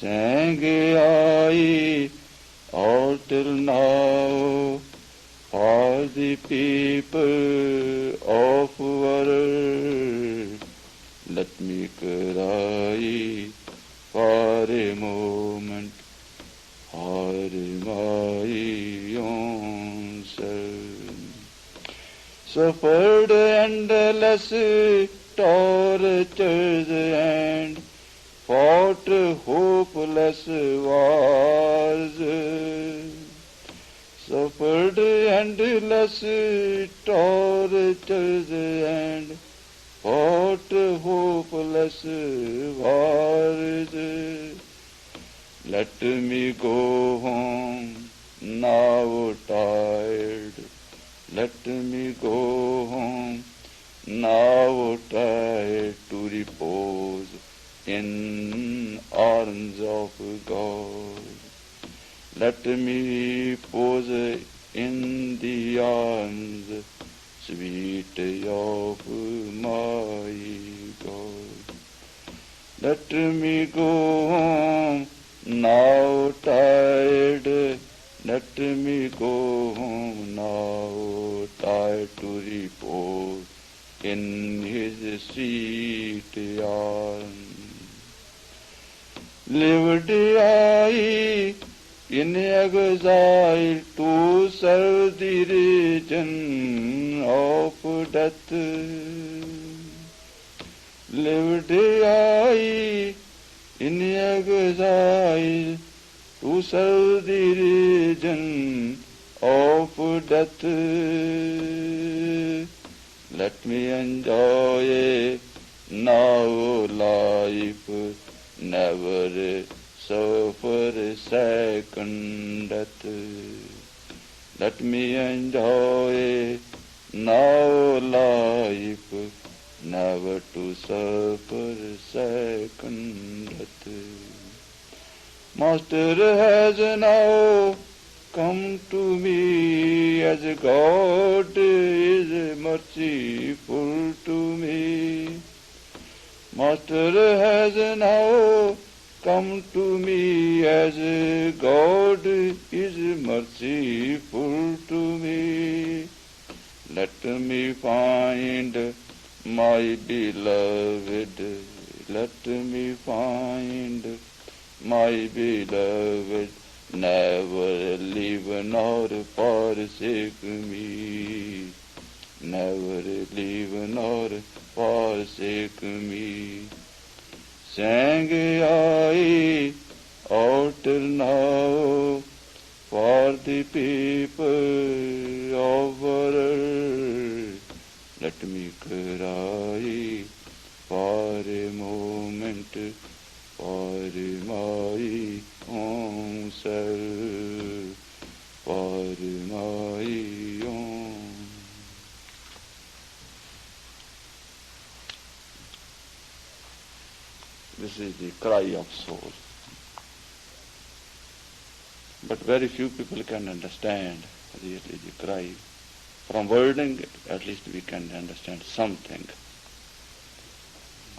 Sang I all till now for the people of world. Let me cry for a moment for my own self. Suffered endless tortures and fought hopeless wars. Suffered endless tortures and fought hopeless wars. Let me go home now tired. Let me go home now tired to repose in arms of God. Let me repose in the arms sweet of my God. Let me go home now tired, let me go home now tired to repose in his sweet arms. Lived I in exile to serve the region of death. Lived I in exile to serve the region of death. Let me enjoy now life, never suffer second death. Let me enjoy now life, never to suffer second death. Master has now come to me as God is merciful to me. Master has now come to me as God is merciful to me. Let me find my beloved, let me find my beloved, never leave nor forsake me, never leave nor forsake me. Sang I out now for the people of earth. Let me cry for a moment for my own self, for my own. This is the cry of soul. But very few people can understand really the cry. From wording, at least we can understand something.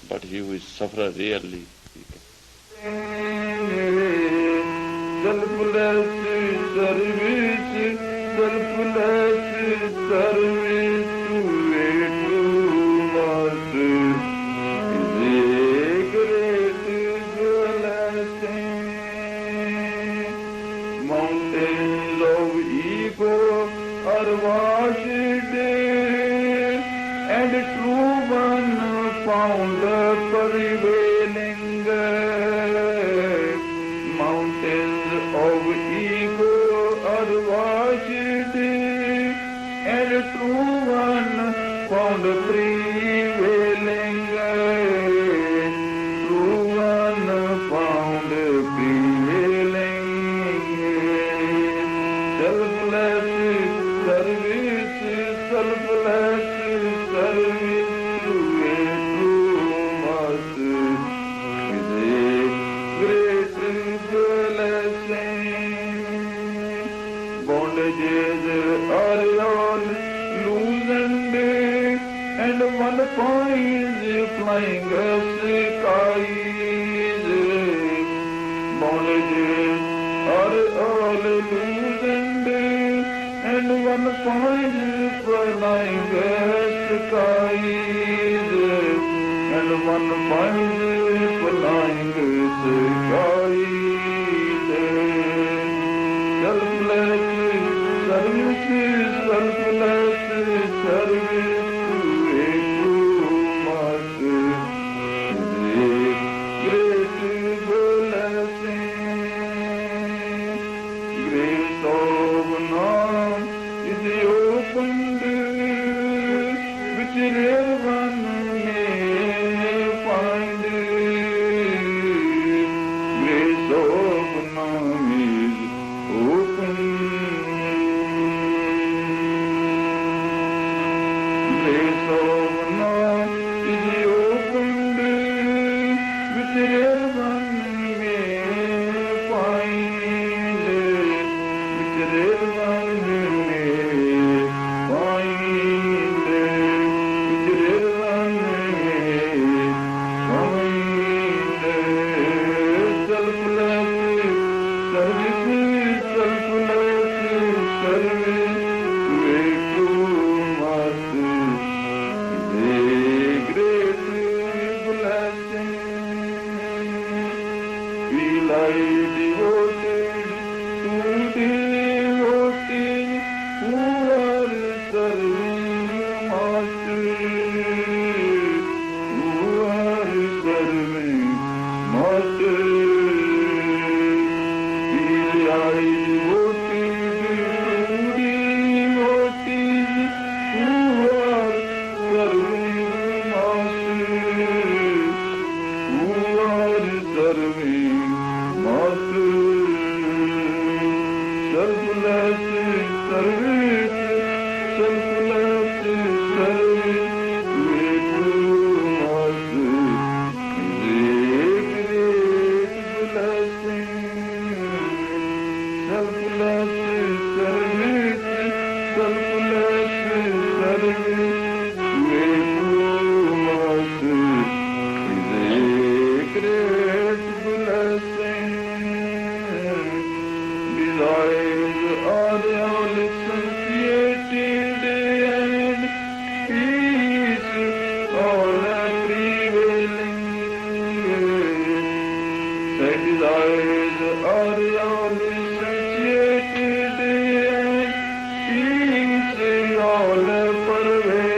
But he who is sufferer really, he can. Selfless service, selfless service to a true master is a great blessing. Mountains of ego are washed and true one found prevailing. Mountains of ego are washed and true one found prevailing. True one found prevailing. Selfless service, selfless service to a true master is a great blessing. Bondages are all loosened and one finds flying skies. Bondages are all loosened and one finds flying skies. And one finds flying skies. Selfless service, selfless service to a true master is a great blessing. Grace of Nam is opened, which everyone may find. Grace of Nam is opened. Grace of Nam is opened, which everyone may find. Which everyone may find. all pervading.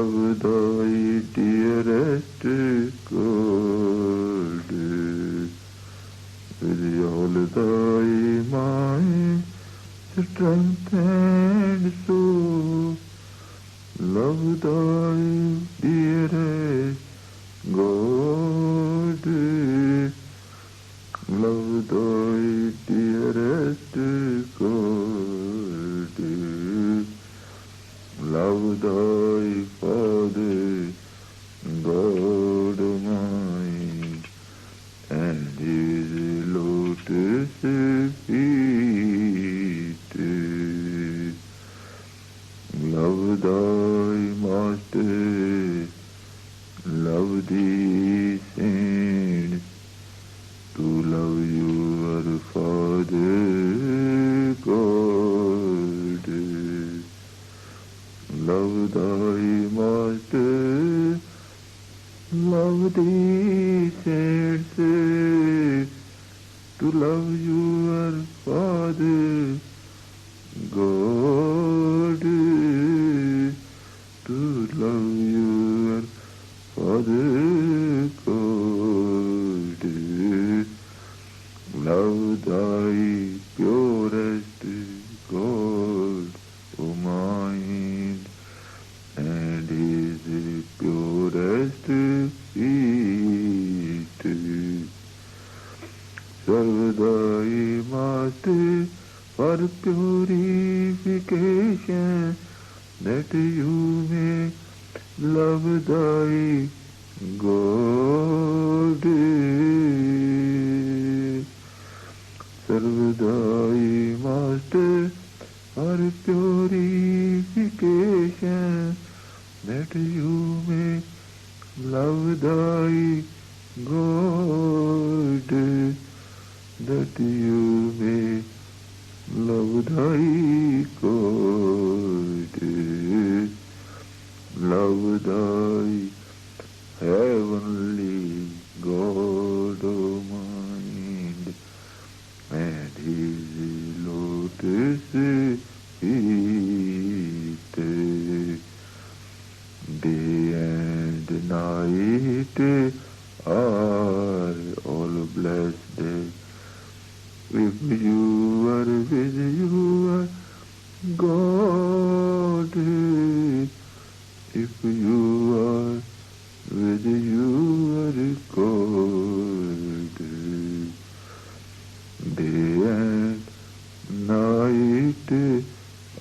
love thy dearest God with all thy mind, strength and soul. Love thy dearest God, love thy dearest God, love thy Father, God mine, and his lotus feet. Love thy Master, love thee saints, to love your Father God. Love thy Master, love thee saints, to love your Father God, to love your Father God. Love thy purest God, O mind, and his purest feet. Serve thy Master for purification, that you may love thy God. Serve thy Master for purification, that you may love thy God, that you may love thy God. Love thy heavenly God, O mind, and his lotus feet. Day and night are all blessed, if you are with your God, if you are with your God. Day and night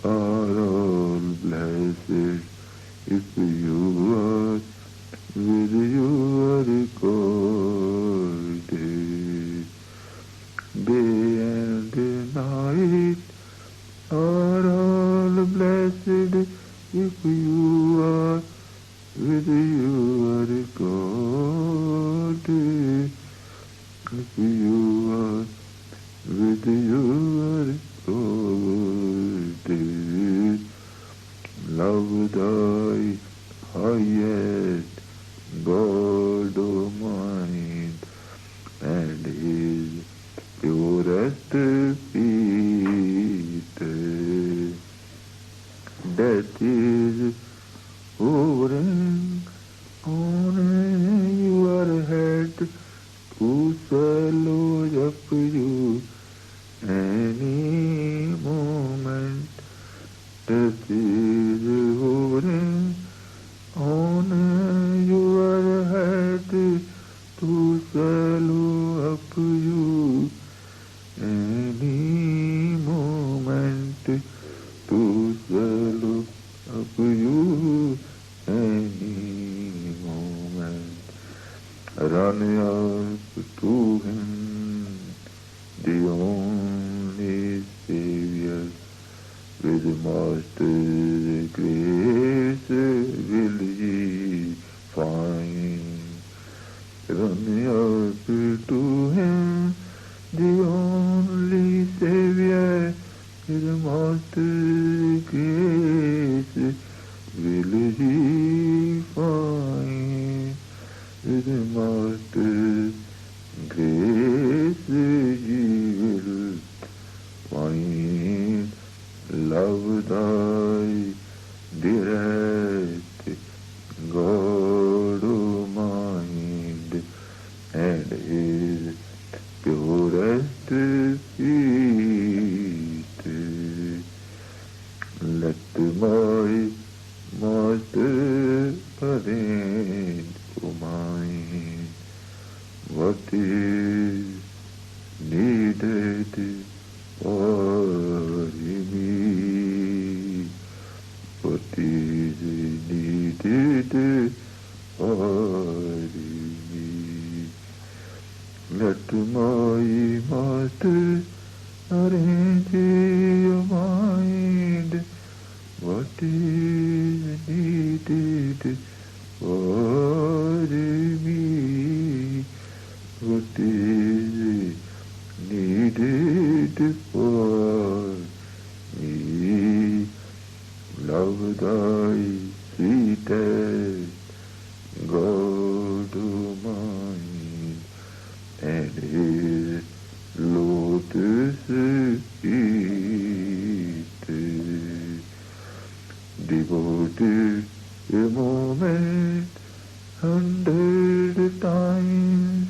are all blessed, if you are with your God. Day and night are all blessed, if you are with your God. If you are with your God. Love thy highest God, O mind, and his purest feet. Death is hovering on your head, who swallow up you any moment. Death is hovering on your head, to swallow up you any moment, to swallow up you any moment. Run up to him, the only Savior, with Master's grace will ye find. Run up to him, the only Savior, with Master's grace will ye find. With Master's grace ye will find. Love thy dearest for me. Let my master arrange your mind, what is needed for me, what is needed for me. Love thy sweetest God mine, and his lotus feet. Devoted a moment 100 times,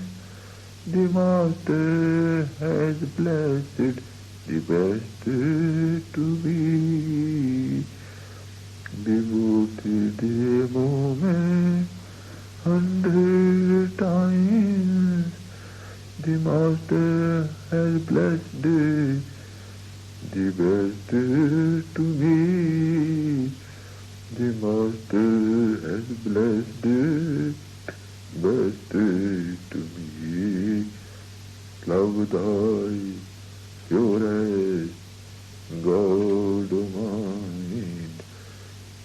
the Master has blessed the best to be. Devoted a moment 100 times, the Master has blessed the best to me. The Master has blessed best to me. Love thy purest God mine,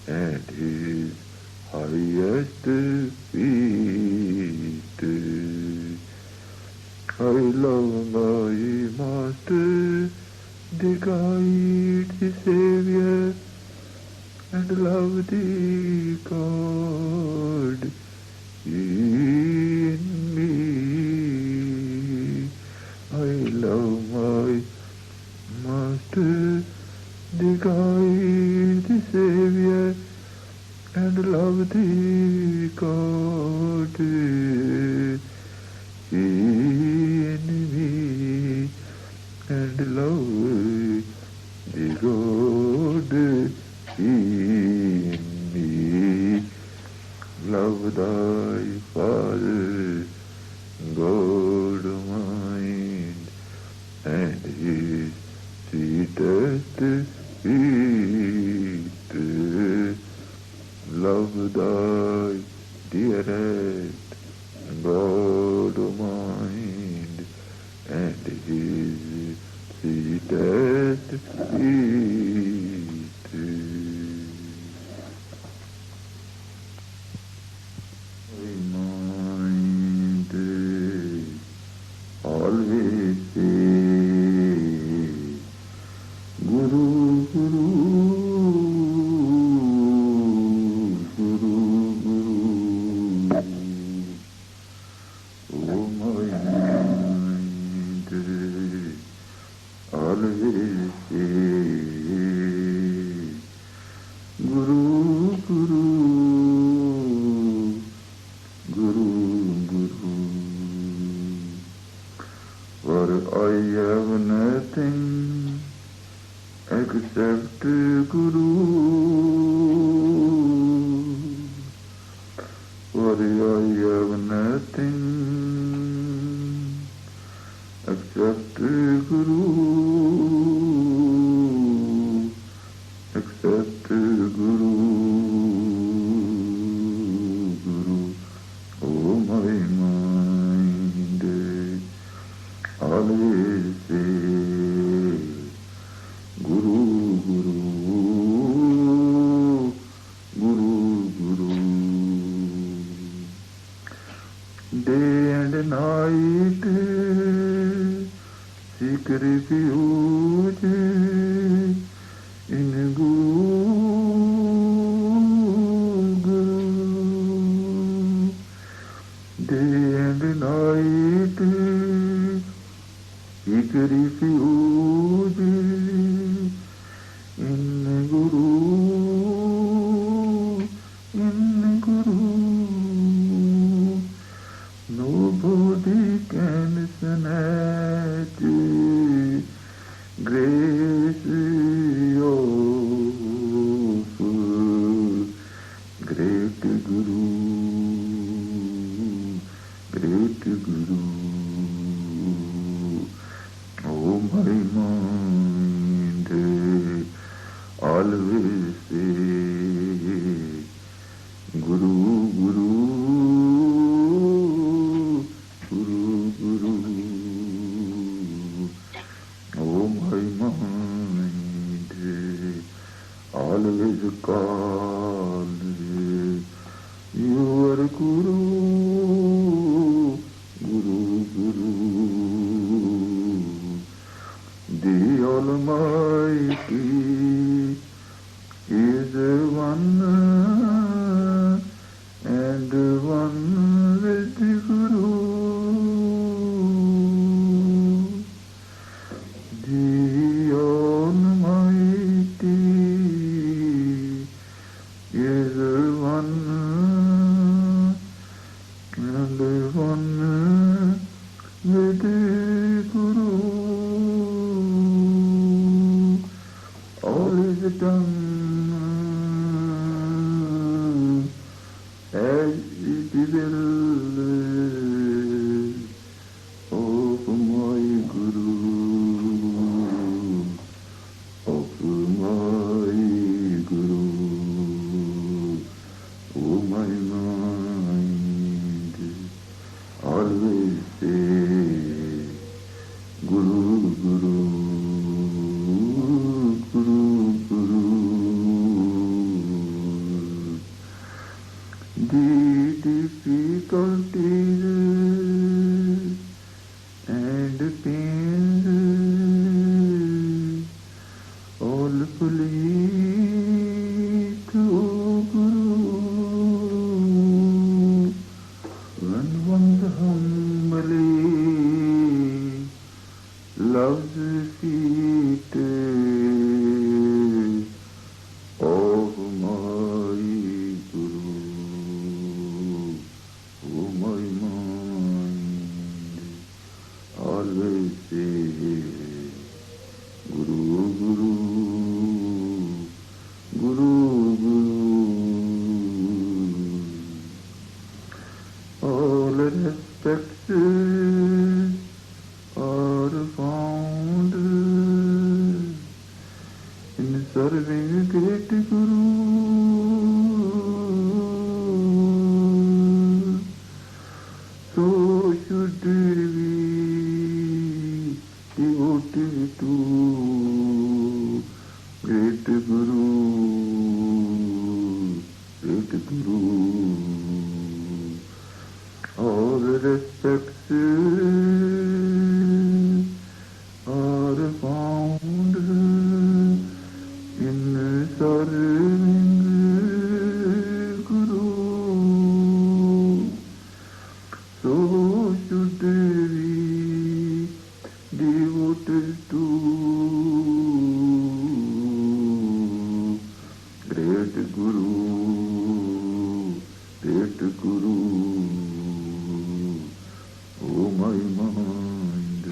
and his highest feet. I love my Master, the guide, the Savior, and love the God in me. I love my Master, the guide, the Savior, and love the God in me, and love the God in me. Love thy Father, God mine, and his sweetest feet. Love thy dearest God mine, and his sweetest feet. Mind always say, Guru, Guru, Guru, Guru. Oh, my mind always say, Guru, Guru, Guru, Guru. For I have nothing except Guru. For I have nothing except Guru, except Guru, Guru. Oh, my mind always say, Guru, Guru, Guru, Guru. Day and night seek refuge in Guru, Guru. Day and night seek refuge in Guru, in Guru. Nobody can snatch grace of great Guru, great Guru. Oh, my mind always say, Guru, Guru, Guru, Guru, Guru. The Almighty is one and one with the Guru. The Almighty is one and one with the Guru. All is done as it will of my Guru, of my Guru. Oh, my mind always say Guru, Guru, Guru, Guru. The difficulties and pains all flee to Guru. When one humbly loves the feet of my Guru. Oh, my mind always say Guru, Guru, Guru, Guru. All respects are found in serving great Guru. So should we devoted to great Guru, great Guru. All respects are found in serving Guru. So should we devoted to great Guru, great Guru. Oh, my mind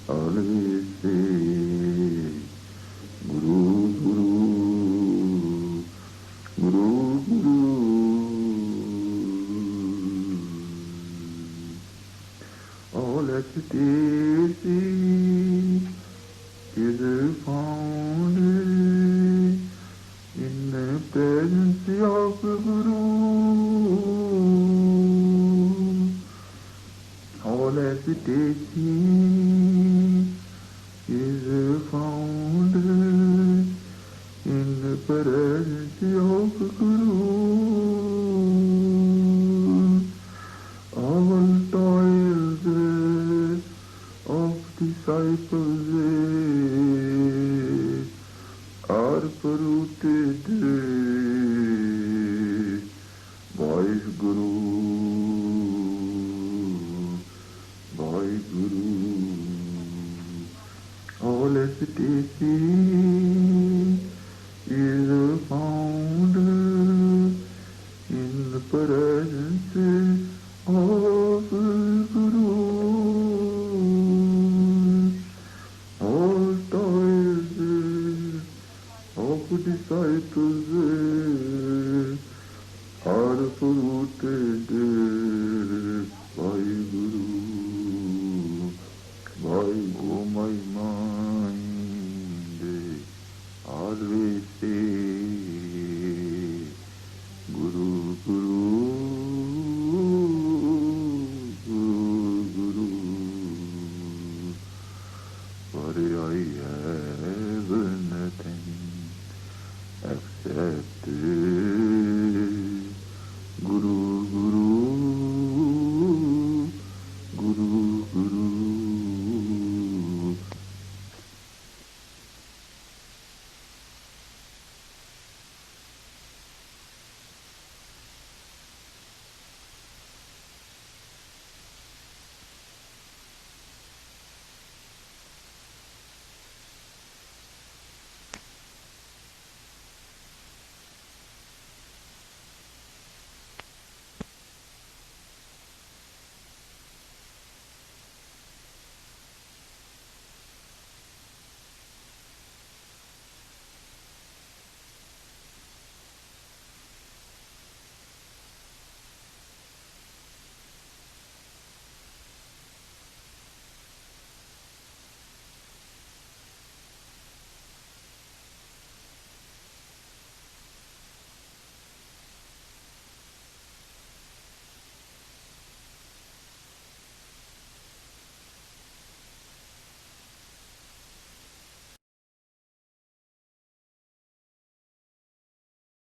always say Guru, Guru, Guru, Guru. All ecstasy is found in the presence of Guru. All ecstasy is found in the presence of Guru. All toils of disciples are polluted by Guru, by Guru. All ecstasy is found in the presence of Guru. All toils of disciples are polluted by Guru, by Guru. My mind always say Guru, Guru, Guru, Guru. For I have nothing except Guru. Guru